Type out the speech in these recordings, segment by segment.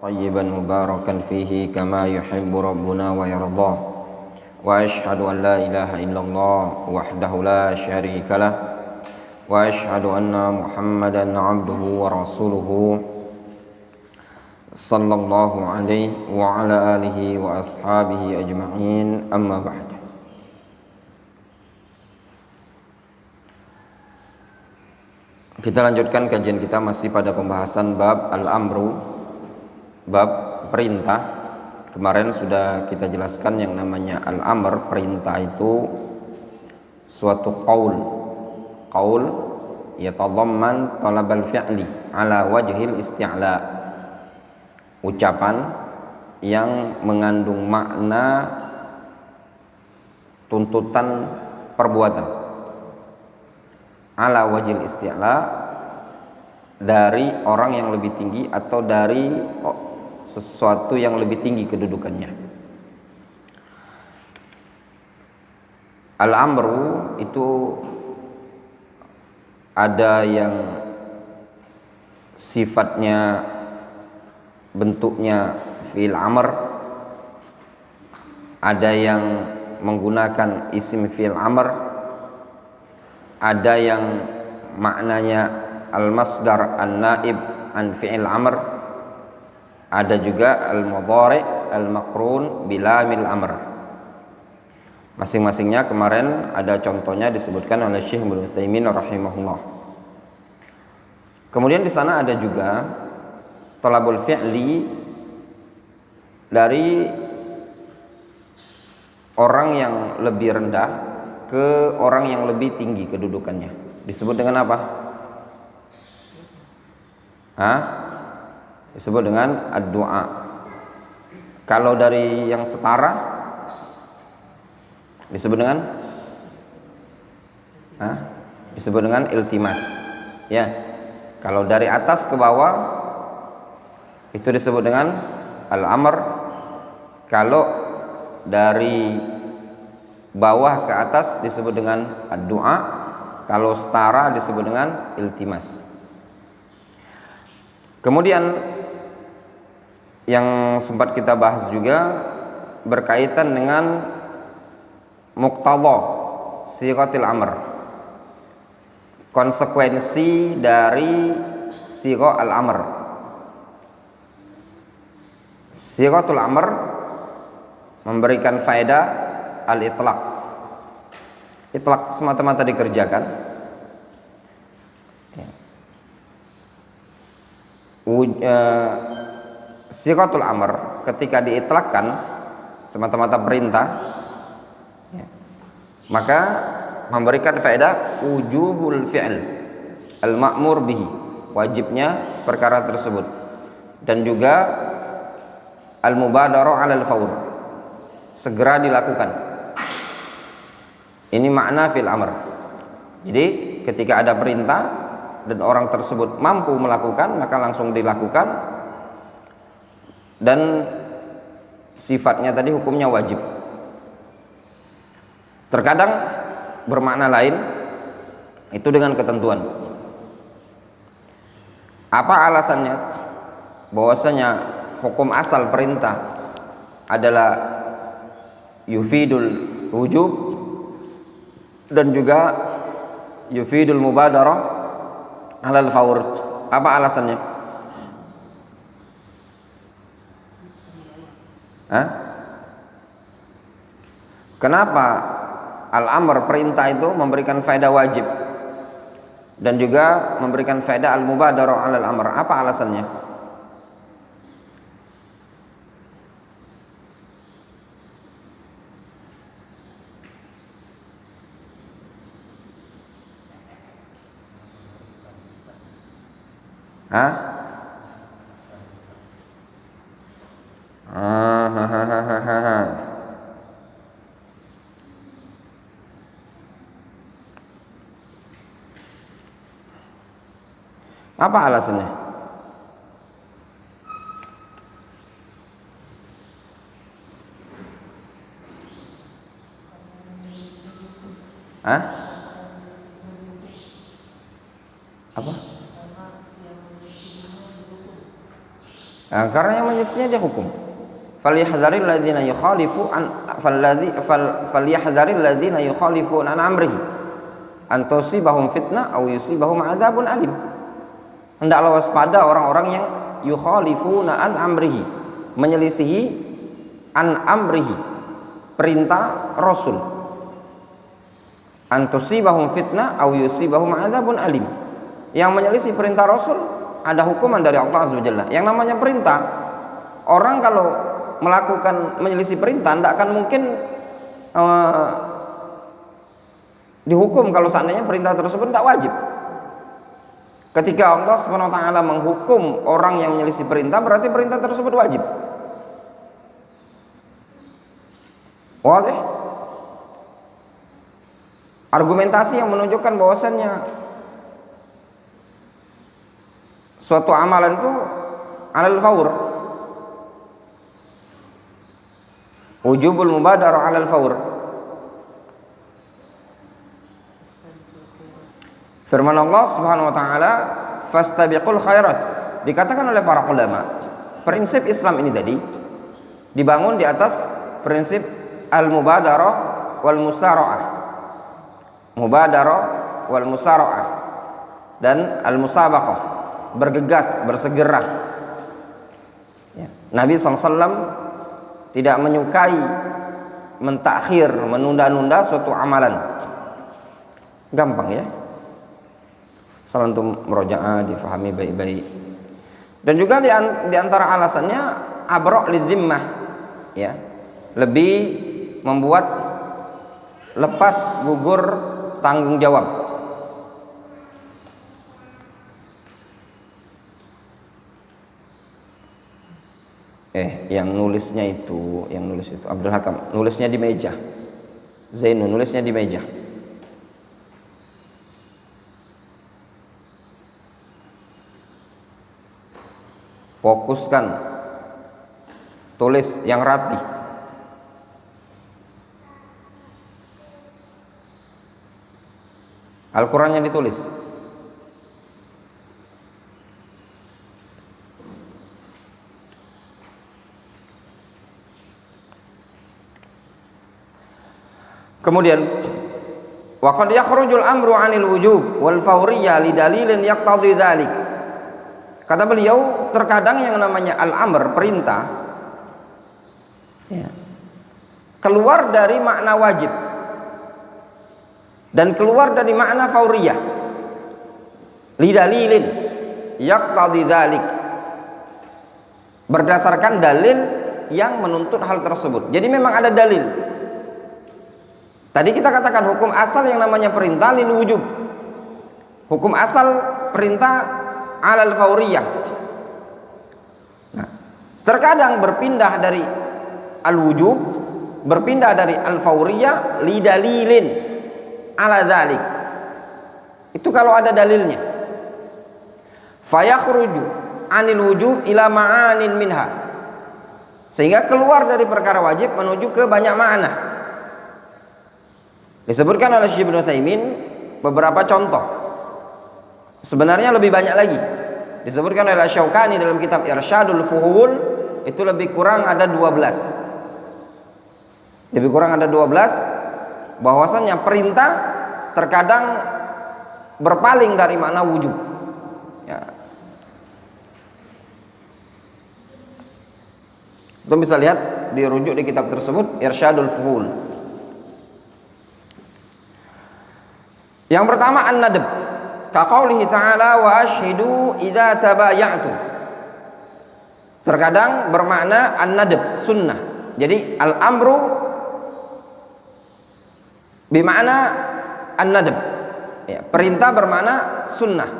طيبا مباركا فيه كما يحب ربنا ويرضى وأشهد أن لا إله إلا الله وحده لا شريك له وأشهد أن محمدا عبده ورسوله صلى الله عليه وعلى آله وأصحابه أجمعين أما بعد. Kita lanjutkan kajian kita masih pada pembahasan bab al-amru, bab perintah. Kemarin sudah kita jelaskan yang namanya al-amr, perintah itu suatu qaul yatadamman talabal fi'li ala wajhil isti'la, ucapan yang mengandung makna tuntutan perbuatan ala wajhil isti'la, dari orang yang lebih tinggi atau dari sesuatu yang lebih tinggi kedudukannya. Al-amru itu ada yang sifatnya bentuknya fi'il amr, ada yang menggunakan isim fi'il amr, ada yang maknanya al-masdar an-naib an fi'il amr, ada juga al-mudhari al-maqrun bilamil amr. Masing-masingnya kemarin ada contohnya disebutkan oleh Syekh Ibnu Utsaimin rahimahullah. Kemudian di sana ada juga talabul fi'li dari orang yang lebih rendah ke orang yang lebih tinggi kedudukannya. Disebut dengan apa? Disebut dengan ad-du'a. Kalau dari yang setara disebut dengan disebut dengan iltimas. Ya. Kalau dari atas ke bawah itu disebut dengan al-amr. Kalau dari bawah ke atas disebut dengan ad-du'a. Kalau setara disebut dengan iltimas. Kemudian yang sempat kita bahas juga berkaitan dengan muqtadha sighatil amr, konsekuensi dari sigha al-amr. Sighatul amr memberikan faedah al-itlaq. Itlaq semata-mata dikerjakan. Sighatul amr ketika diitlaqkan semata-mata perintah, maka memberikan faedah wujubul fi'l al-ma'mur bihi, wajibnya perkara tersebut, dan juga al-mubadarah 'alal faur, segera dilakukan. Ini makna fil amr. Jadi ketika ada perintah dan orang tersebut mampu melakukan, maka langsung dilakukan, dan sifatnya tadi hukumnya wajib. Terkadang bermakna lain itu dengan ketentuan. Apa alasannya? Bahwasanya hukum asal perintah adalah yufidul wujub dan juga yufidul mubadarah alal faur. Apa alasannya? Kenapa al-amr perintah itu memberikan faedah wajib dan juga memberikan faedah al-mubadarah alal amr? Apa alasannya? Apa alasannya? Apa? Nah, karena yang menyelisihinya dia hukum. Falyahdzaril ladzina yukhalifu an falyahdzaril ladzina yukhalifun an amrihi an tusibahum fitnah aw yusibahum adzabun alim. Hendaklah waspada orang-orang yang yukhalifuna an amrihi, menyelisihi an amrihi, perintah Rasul. An tusibahum fitnah aw yusibahum adzabun alim. Yang menyelisih perintah Rasul ada hukuman dari Allah Azza wa Jalla. Yang namanya perintah, orang kalau melakukan menyelisih perintah tidak akan mungkin dihukum kalau seandainya perintah tersebut tidak wajib. Ketika Allah Subhanahu wa taala menghukum orang yang menyelisih perintah, berarti perintah tersebut wajib. Wadah. Argumentasi yang menunjukkan bahwasannya suatu amalan itu alal faur, wujubul mubadarah alal faur. Firman Allah Subhanahu wa taala, fastabiqul khairat. Dikatakan oleh para ulama, prinsip Islam ini tadi dibangun di atas prinsip al-mubadarah wal musara'ah. Mubadarah wal musara'ah dan al-musabaqah, bergegas, bersegera. Nabi SAW tidak menyukai mentakhir, menunda-nunda suatu amalan. Gampang ya. Salah untuk merojaah difahami baik-baik. Dan juga di antara alasannya abra' lidzimmah, ya. Lebih membuat lepas gugur tanggung jawab. Yang nulis itu Abdul Hakam, nulisnya di meja. Zainul nulisnya di meja. Fokuskan, tulis yang rapi. Al-Qurannya ditulis. Kemudian wa qad yakhrujul amru 'anil wujub wal fawriyyah li dalilin yaqtadhi dzalik. Kata beliau, terkadang yang namanya al-amr, perintah, ya, keluar dari makna wajib dan keluar dari makna fauriyah. Lidalilin yaqtadhi dzalik, berdasarkan dalil yang menuntut hal tersebut. Jadi memang ada dalil. Tadi kita katakan hukum asal yang namanya perintah lil wujub. Hukum asal perintah alal fauriyah. Nah, terkadang berpindah dari al-wujub, berpindah dari al-fauriyah li dalilin ala dzalik. Itu kalau ada dalilnya. Fayakhruju anil wujub ila ma'anin minha. Sehingga keluar dari perkara wajib menuju ke banyak makna. Disebutkan oleh Syekh Ibnu Utsaimin beberapa contoh. Sebenarnya lebih banyak lagi. Disebutkan oleh Syaukani dalam kitab Irsyadul Fuhul, itu lebih kurang ada 12. Lebih kurang ada 12 bahwasannya perintah terkadang berpaling dari makna wujub. Ya. Kita bisa lihat dirujuk di kitab tersebut Irsyadul Fuhul. Yang pertama an-nadb. Kaqaulihi ta'ala wa ashhidu idza tabaya'tum. Terkadang bermakna an-nadb, sunnah. Jadi al-amru bermakna an-nadb. Ya, perintah bermakna sunnah.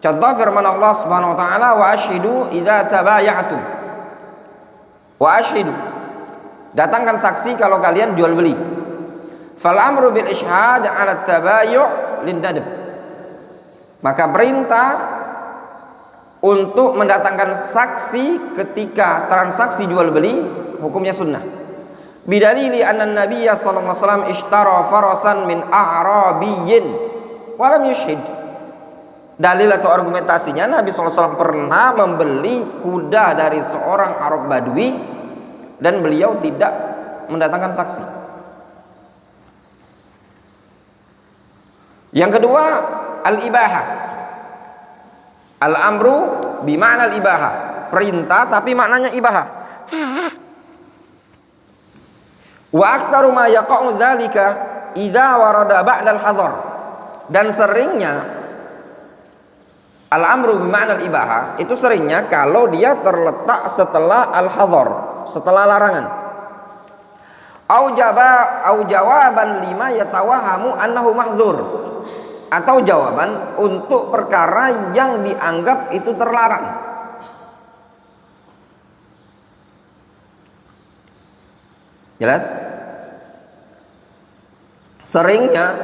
Contoh firman Allah Subhanahu wa taala wa ashhidu idza tabaya'tum. Wa ashhidu. Datangkan saksi kalau kalian jual beli. Fal amru bil ishhad 'ala tabayu' lin nadb. Maka perintah untuk mendatangkan saksi ketika transaksi jual beli hukumnya sunnah. Bidalili anna Nabiyya sallallahu alaihi wasallam ishtara farasan min a'rabiyyin wa lam yushhid. dalil atau argumentasinya Nabi SAW pernah membeli kuda dari seorang Arab Badui dan beliau tidak mendatangkan saksi. Yang kedua, al-ibahah. Al-amru bima'na al-ibahah, perintah tapi maknanya ibahah. Wa aktsaru ma yaqa'u dzalika idza warada ba'da al-hadar. Dan seringnya al-amru bima'na al-ibahah itu seringnya kalau dia terletak setelah al-hadar, setelah larangan. Au jawaban lima yatawahamu annahu mahdzur, atau jawaban untuk perkara yang dianggap itu terlarang. Jelas? Seringnya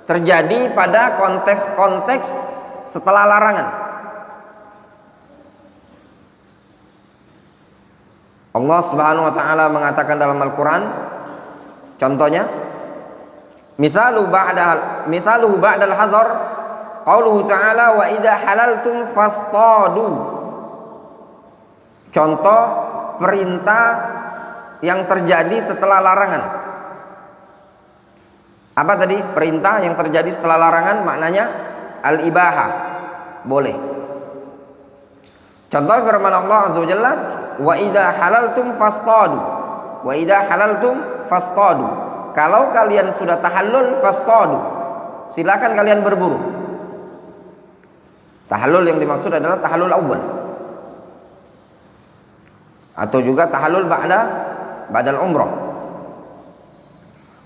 terjadi pada konteks-konteks setelah larangan. Allah Subhanahu wa taala mengatakan dalam Al-Qur'an, contohnya, misaluhu ba'dal hazar qauluhu ta'ala wa idza halaltum fastadu. Contoh perintah yang terjadi setelah larangan. Apa tadi? Perintah yang terjadi setelah larangan maknanya al-ibahah, boleh. Contoh firman Allah Azza wa Jalla, wa idza halaltum fastadu. Wa idza halaltum fastadu. Kalau kalian sudah tahallul fastadu, silakan kalian berburu. Tahallul yang dimaksud adalah tahallul awal, atau juga tahallul ba'dal umrah.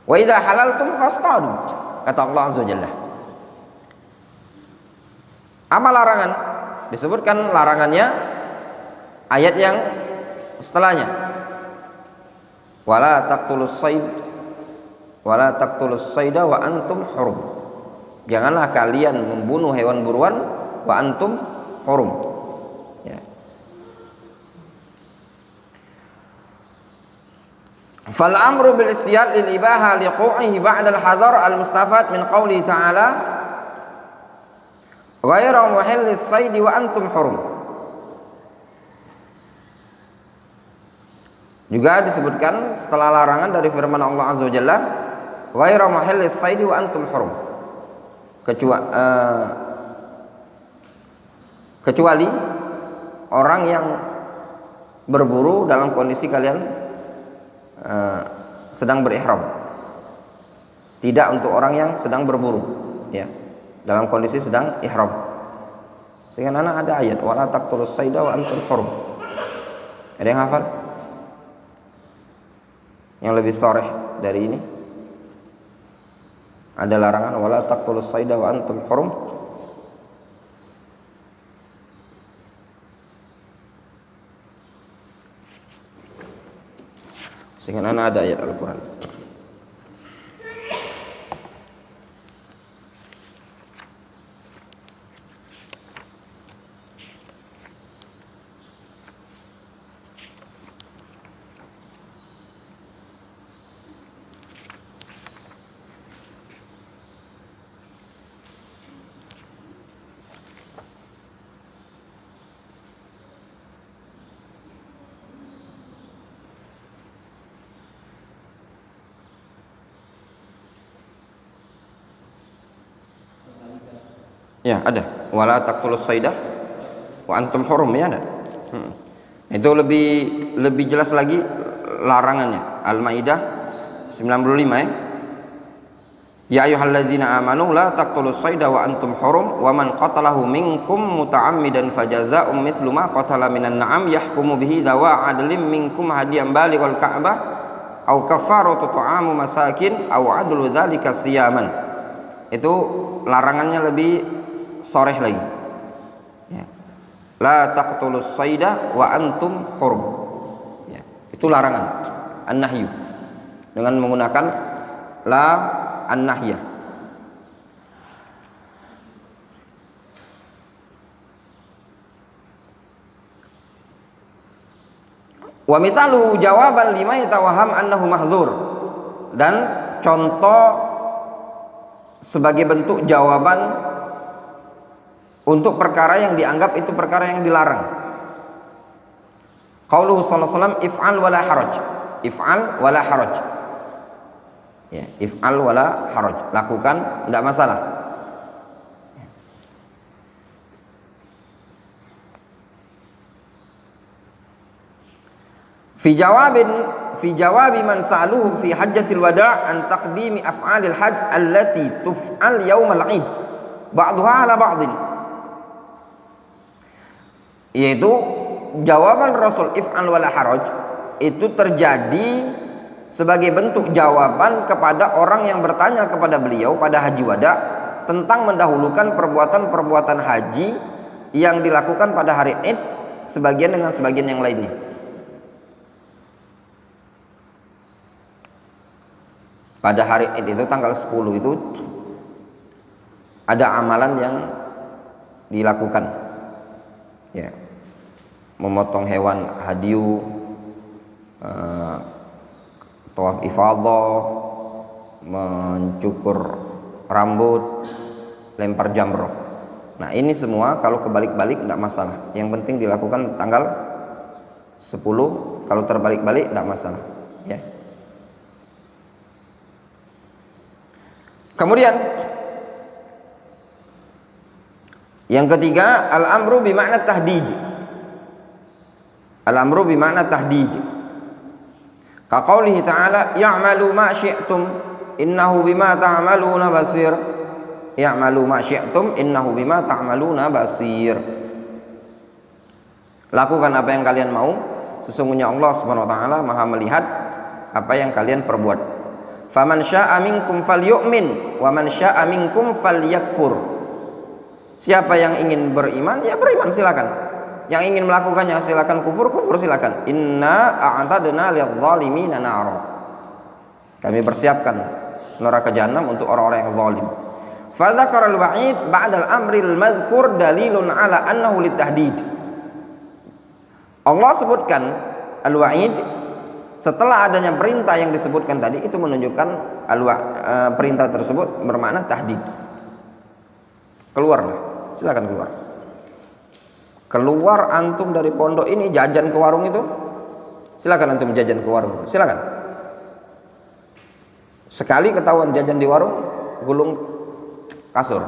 Wa idza halaltum fastadu, kata Allah Azza wa Jalla. Apa larangan? Disebutkan larangannya ayat yang setelahnya. Wala taqtulus sayda wa antum hurum. Janganlah kalian membunuh hewan buruan wa antum hurum. Ya. Fal amru bil istiyad lil ibaha liqu'ihi ba'da al hadar al mustafad min qouli ta'ala ghairu muhallis saydi wa antum hurum. Juga disebutkan setelah larangan dari firman Allah Azza wa Jalla, ghairu muhallis saydi wa antum hurum. Kecuali orang yang berburu dalam kondisi kalian sedang berihram. Tidak untuk orang yang sedang berburu, ya, dalam kondisi sedang ihram. Sehingga anak ada ayat wala taqtulus sayda wa antum hurum. Ada yang hafal? Yang lebih sharih dari ini? Ada larangan wala taqtulus sayda wa antum hurum. Sehingga anak ada ayat Al-Quran. Ya, ada. Wala taqtulus sayda wa antum hurum, ya ada. Itu lebih jelas lagi larangannya. Al-Maidah 95 ya. Ya ayyuhalladzina amanu la taqtulus sayda wa antum hurum wa man qatalahu minkum muta'ammidan fajazaa'un mithlu ma qatala minan na'am yahkumu bihi dzawa 'adlin minkum hadiyan balighal ka'bah aw kafaratu ta'amu masakin aw 'adlu dzalika siyaman. Itu larangannya lebih sharih lagi, ya. La taqtulus sayda wa antum hurum, ya. Itu larangan an-nahyu dengan menggunakan la an-nahyah. Wa mithalu jawaban lima yatawaham annahu mahdzur. Dan contoh sebagai bentuk jawaban untuk perkara yang dianggap itu perkara yang dilarang. Qauluhu sallallahu alaihi wasallam if'al wala haraj. If'al wala haraj. Ya, if'al wala haraj. Lakukan tidak masalah. Fi jawabi man sa'aluhu fi hajjatil wada' an taqdimi af'alil hajj allati tuf'al yaumal 'id ba'daha 'ala ba'din, yaitu jawaban Rasul if'al wala haraj itu terjadi sebagai bentuk jawaban kepada orang yang bertanya kepada beliau pada haji wada tentang mendahulukan perbuatan-perbuatan haji yang dilakukan pada hari Id sebagian dengan sebagian yang lainnya. Pada hari Id itu tanggal 10 itu ada amalan yang dilakukan, ya, memotong hewan hadiyu, tawaf ifadah, mencukur rambut, lempar jamroh. Nah ini semua kalau kebalik-balik tidak masalah. Yang penting dilakukan tanggal 10. Kalau terbalik-balik tidak masalah, ya. Kemudian yang ketiga, al-amru bimakna tahdid. Al-amru bimakna tahdid. Ka qaulihi ta'ala ya'malu ma syi'tum innahu bima ta'maluna basir. Ya'malu ma syi'tum innahu bima ta'maluna basir. Lakukan apa yang kalian mau, sesungguhnya Allah Subhanahu wa taala Maha melihat apa yang kalian perbuat. Faman syaa'a minkum falyu'min wa man syaa'a minkum falyakfur. Siapa yang ingin beriman ya beriman silakan. Yang ingin melakukannya silakan, kufur silakan. Inna a'tadna lidh-dhalimina nara. Kami persiapkan neraka jahanam untuk orang-orang yang zalim. Fa dzakara al-wa'id ba'da al-amri al-madhkur dalilun ala annahu litahdid. Allah sebutkan al-wa'id setelah adanya perintah yang disebutkan tadi, itu menunjukkan perintah tersebut bermakna tahdid. Keluarlah, silakan keluar. Keluar antum dari pondok ini jajan ke warung itu, silakan antum jajan ke warung itu, silakan. Sekali ketahuan jajan di warung, gulung kasur,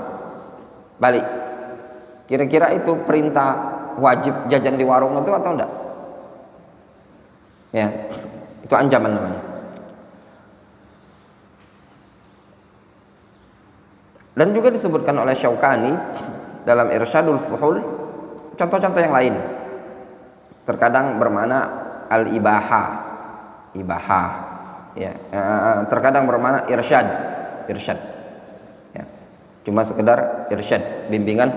balik. Kira-kira itu perintah wajib jajan di warung itu atau enggak? Ya, itu ancaman namanya. Dan juga disebutkan oleh Syaukani dalam Irsyadul Fuhul contoh-contoh yang lain. Terkadang bermakna al-ibahah, ibahah, ya. Terkadang bermakna irsyad, ya. Cuma sekedar irsyad, bimbingan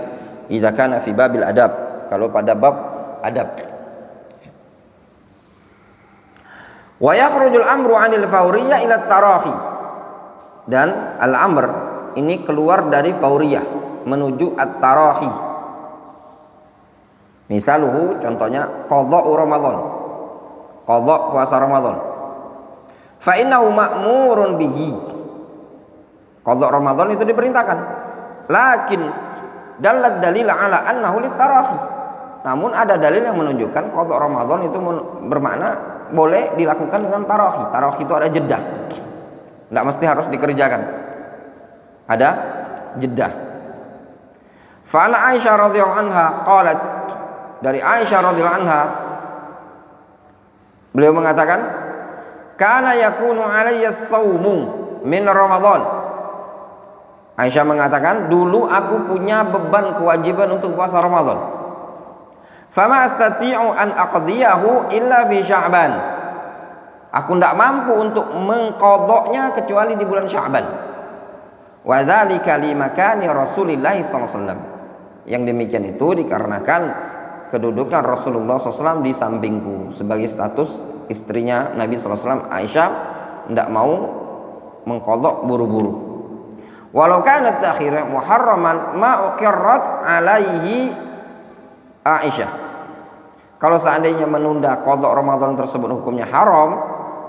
idza kana fi babil adab, kalau pada bab adab. Wa yakhrujul amru 'anil fauriyah ila tarahi. Dan al-amr ini keluar dari fauriyah menuju at-tarahi. Misaluhu, contohnya qadha Ramadan. Qadha puasa Ramadan. Fa innahu ma'murun bihi. Qadha Ramadan itu diperintahkan. Lakin dalal dalil ala annahu lit-tarahi. Namun ada dalil yang menunjukkan qadha Ramadan itu bermakna boleh dilakukan dengan tarahi. Tarahi itu ada jeda, tidak mesti harus dikerjakan, ada jeda. Fa'ana Aisyah radhiyallahu anha qalat, dari Aisyah radhiyallahu anha beliau mengatakan, kana yakunu alayya as-saumu min Ramadan. Aisyah mengatakan, dulu aku punya beban kewajiban untuk puasa Ramadan. Fama astati'u an aqdiyahu illa fi Sya'ban. Aku tidak mampu untuk mengqadhanya kecuali di bulan Sya'ban. Wa dzalika limakani Rasulillah sallallahu alaihi wasallam. Yang demikian itu dikarenakan kedudukan Rasulullah SAW di sampingku sebagai status istrinya Nabi SAW. Aisyah tidak mau mengqadha buru-buru. Walau kanat ta'khir muharraman ma uqirrat alaihi Aisyah. Kalau seandainya menunda qadha Ramadan tersebut hukumnya haram,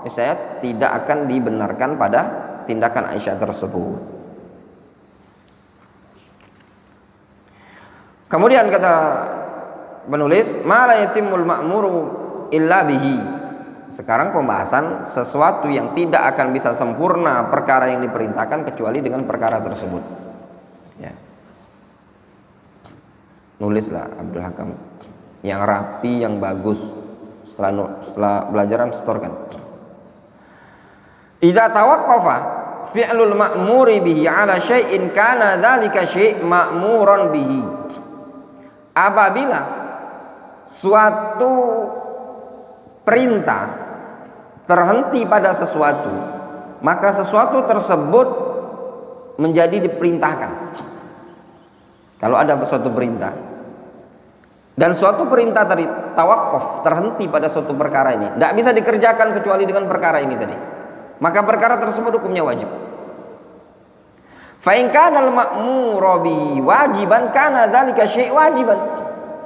saya tidak akan dibenarkan pada tindakan Aisyah tersebut. Kemudian kata penulis, ma la yatimul ma'muru illa bihi. Sekarang pembahasan sesuatu yang tidak akan bisa sempurna perkara yang diperintahkan kecuali dengan perkara tersebut. Ya. Nulislah Abdul Hakam yang rapi, yang bagus. Setelah belajaran setorkan. Idza tawaqqafa fi'lul ma'muri bihi 'ala syai'in kana dzalika syai' ma'muran bihi. Apabila suatu perintah terhenti pada sesuatu, maka sesuatu tersebut menjadi diperintahkan. Kalau ada suatu perintah dan suatu perintah tadi tawakuf, terhenti pada suatu perkara ini, tidak bisa dikerjakan kecuali dengan perkara ini tadi, maka perkara tersebut hukumnya wajib. Fa in kana al-ma'muru bihi wajiban kana dzalika syai' wajiban.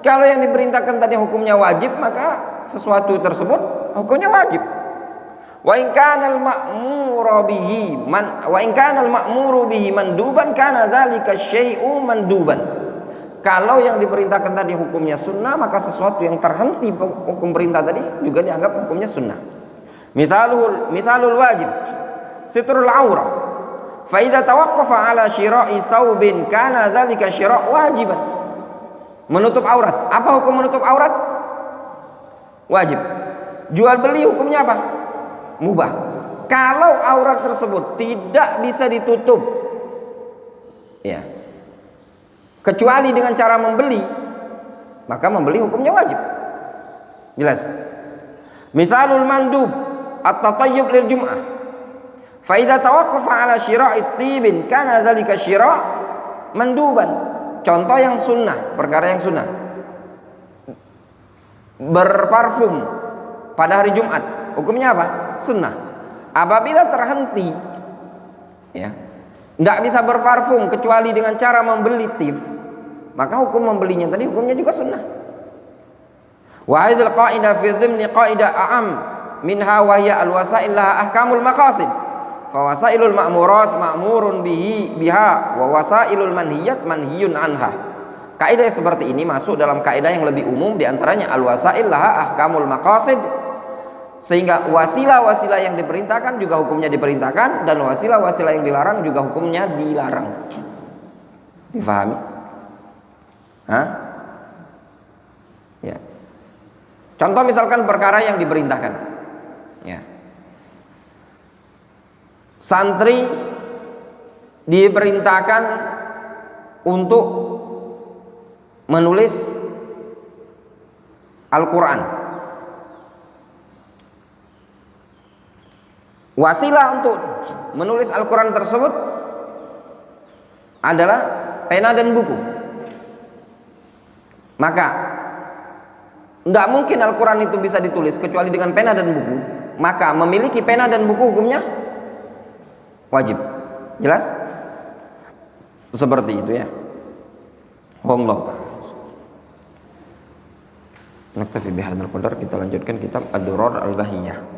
Kalau yang diperintahkan tadi hukumnya wajib, maka sesuatu tersebut hukumnya wajib. Wa in kana al-ma'muru bihi manduban kana dzalika syai'u manduban. Kalau yang diperintahkan tadi hukumnya sunnah, maka sesuatu yang terhenti hukum perintah tadi juga dianggap hukumnya sunnah. Misalul wajib sitrul aurah. Fa idza tawaqqafa 'ala syira'i thawbin kana dzalika syira' wajiban. Menutup aurat. Apa hukum menutup aurat? Wajib. Jual beli hukumnya apa? Mubah. Kalau aurat tersebut tidak bisa ditutup, ya, kecuali dengan cara membeli, maka membeli hukumnya wajib. Jelas. Misalul mandub at-tatayyub lil jum'ah. Fa idza tawaqqafa 'ala syira'i tibin kana dzalika syira' manduban. Contoh yang sunnah, perkara yang sunnah, berparfum pada hari Jumat, hukumnya apa? Sunnah. Apabila terhenti, ya, tidak bisa berparfum kecuali dengan cara membeli tif, maka hukum membelinya tadi hukumnya juga sunnah. Wa hadzal qa'idah fi dhimni qa'idah a'am minha wa hiya al-wasail laha ahkamul maqasid. Fawasailul ma'murat ma'murun biha wa wasailul manhiyat manhiyun anha. Kaidah seperti ini masuk dalam kaidah yang lebih umum, diantaranya al-wasail laha ahkamul maqasid, sehingga wasilah-wasilah yang diperintahkan juga hukumnya diperintahkan, dan wasilah-wasilah yang dilarang juga hukumnya dilarang. Difahami? Hah? Ya. Contoh misalkan perkara yang diperintahkan, ya. Santri diperintahkan untuk menulis Al-Quran. Wasilah untuk menulis Al-Quran tersebut adalah pena dan buku. Maka tidak mungkin Al-Quran itu bisa ditulis kecuali dengan pena dan buku. Maka memiliki pena dan buku hukumnya wajib. Jelas? Seperti itu ya. Wallahu ta'ala. Naktafi bihadzal qadar, kita lanjutkan kitab Ad-Durar Al-Bahiyah.